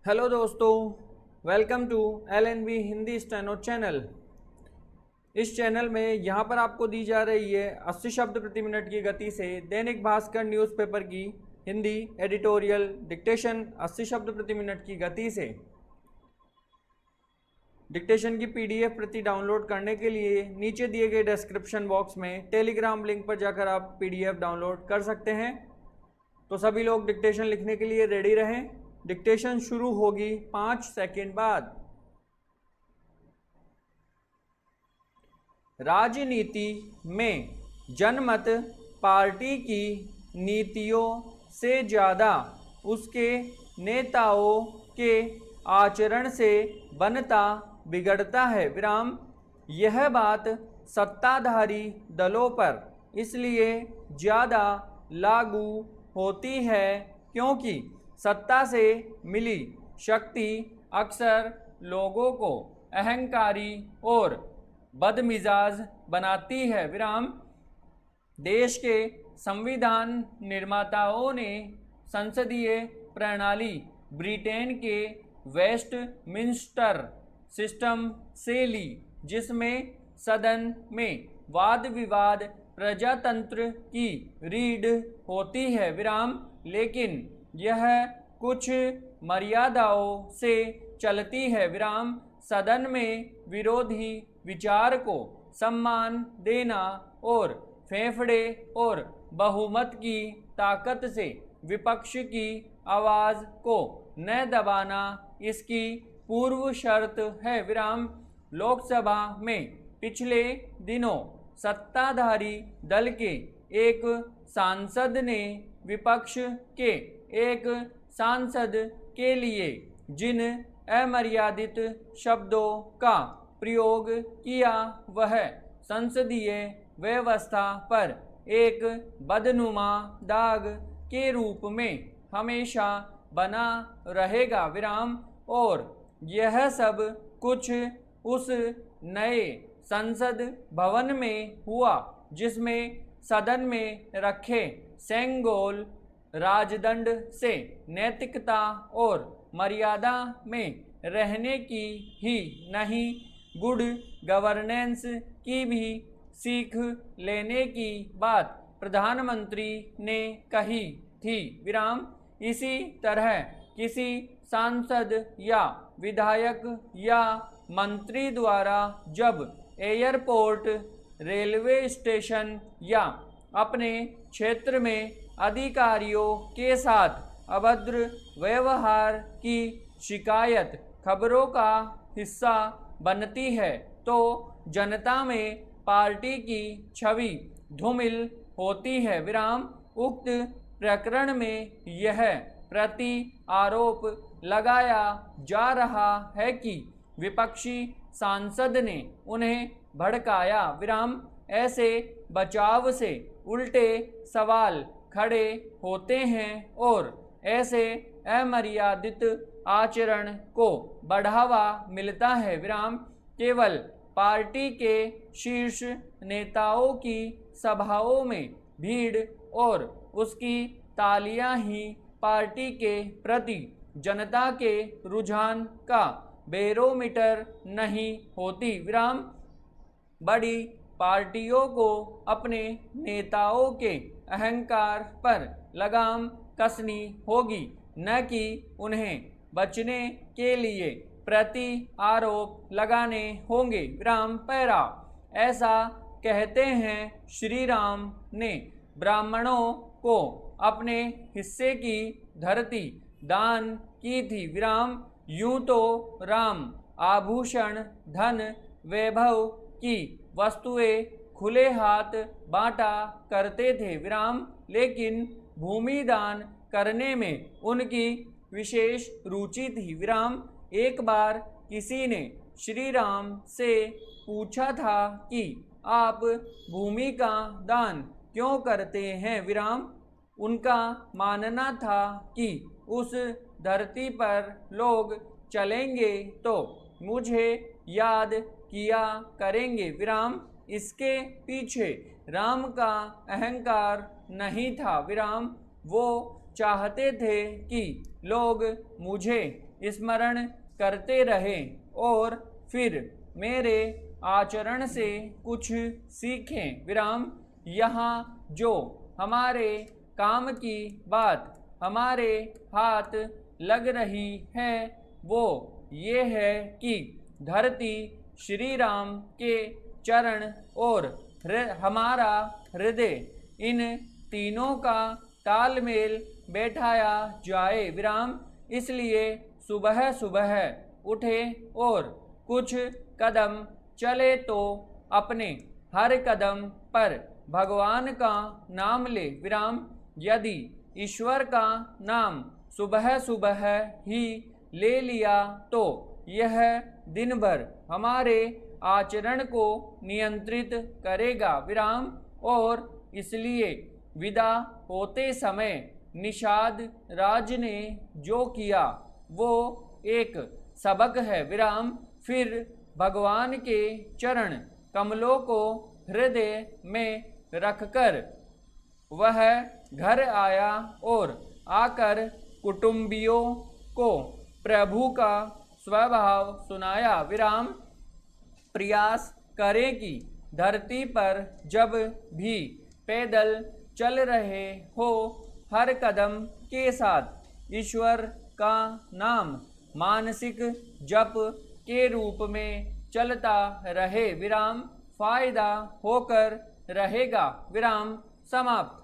Hello दोस्तों, welcome to LNB Hindi steno channel. इस channel में यहाँ पर आपको दी जा रही है 80 शब्द प्रति मिनट की गति से दैनिक भास्कर न्यूज़पेपर की हिंदी एडिटोरियल डिक्टेशन 80 शब्द प्रति मिनट की गति से। डिक्टेशन की PDF प्रति डाउनलोड करने के लिए नीचे दिए गए डिस्क्रिप्शन बॉक्स में टेलीग्राम लिंक पर जाकर आप PDF डाउनलोड कर सकते हैं। तो सभी लोग डिक्टेशन लिखने के लिए रेडी रहें। डिक्टेशन शुरू होगी 5 सेकंड बाद। राजनीति में जनमत पार्टी की नीतियों से ज़्यादा उसके नेताओं के आचरण से बनता बिगड़ता है विराम। यह बात सत्ताधारी दलों पर इसलिए ज़्यादा लागू होती है क्योंकि सत्ता से मिली शक्ति अक्सर लोगों को अहंकारी और बदमिजाज बनाती है विराम। देश के संविधान निर्माताओं ने संसदीय प्रणाली ब्रिटेन के वेस्टमिंस्टर सिस्टम से ली, जिसमें सदन में वाद विवाद प्रजातंत्र की रीढ़ होती है विराम, लेकिन यह कुछ मर्यादाओं से चलती है विराम। सदन में विरोधी विचार को सम्मान देना और फेफड़े और बहुमत की ताकत से विपक्ष की आवाज़ को न दबाना इसकी पूर्व शर्त है विराम। लोकसभा में पिछले दिनों सत्ताधारी दल के एक सांसद ने विपक्ष के एक सांसद के लिए जिन अमर्यादित शब्दों का प्रयोग किया वह संसदीय व्यवस्था पर एक बदनुमा दाग के रूप में हमेशा बना रहेगा विराम। और यह सब कुछ उस नए संसद भवन में हुआ जिसमें सदन में रखे सेंगोल राजदंड से नैतिकता और मर्यादा में रहने की ही नहीं, गुड गवर्नेंस की भी सीख लेने की बात प्रधानमंत्री ने कही थी विराम। इसी तरह किसी सांसद या विधायक या मंत्री द्वारा जब एयरपोर्ट, रेलवे स्टेशन या अपने क्षेत्र में अधिकारियों के साथ अभद्र व्यवहार की शिकायत खबरों का हिस्सा बनती है तो जनता में पार्टी की छवि धूमिल होती है विराम। उक्त प्रकरण में यह प्रति आरोप लगाया जा रहा है कि विपक्षी सांसद ने उन्हें भड़काया विराम। ऐसे बचाव से उल्टे सवाल खड़े होते हैं और ऐसे अमर्यादित आचरण को बढ़ावा मिलता है विराम। केवल पार्टी के शीर्ष नेताओं की सभाओं में भीड़ और उसकी तालियां ही पार्टी के प्रति जनता के रुझान का बैरोमीटर नहीं होती विराम। बड़ी पार्टियों को अपने नेताओं के अहंकार पर लगाम कसनी होगी, न कि उन्हें बचने के लिए प्रति आरोप लगाने होंगे विराम। पैरा ऐसा कहते हैं श्री राम ने ब्राह्मणों को अपने हिस्से की धरती दान की थी विराम। यूं तो राम आभूषण, धन, वैभव की वस्तुएं खुले हाथ बांटा करते थे विराम, लेकिन भूमि दान करने में उनकी विशेष रुचि थी विराम। एक बार किसी ने श्री राम से पूछा था कि आप भूमि का दान क्यों करते हैं विराम। उनका मानना था कि उस धरती पर लोग चलेंगे तो मुझे याद किया करेंगे विराम। इसके पीछे राम का अहंकार नहीं था विराम, वो चाहते थे कि लोग मुझे स्मरण करते रहें और फिर मेरे आचरण से कुछ सीखें। विराम। यहाँ जो हमारे काम की बात हमारे हाथ लग रही है वो ये है कि धरती श्री राम के चरण और हमारा हृदय, इन तीनों का तालमेल बैठाया जाए। विराम। इसलिए सुबह सुबह उठे और कुछ कदम चले तो अपने हर कदम पर भगवान का नाम ले। विराम। यदि ईश्वर का नाम सुबह सुबह ही ले लिया तो यह दिन भर हमारे आचरण को नियंत्रित करेगा। विराम। और इसलिए विदा होते समय निषाद राज ने जो किया वो एक सबक है। विराम। फिर भगवान के चरण कमलों को हृदय में रखकर वह घर आया और आकर कुटुंबियों को प्रभु का स्वभाव सुनाया। विराम। प्रयास करें कि धरती पर जब भी पैदल चल रहे हो हर कदम के साथ ईश्वर का नाम मानसिक जप के रूप में चलता रहे। विराम। फायदा होकर रहेगा। विराम समाप्त।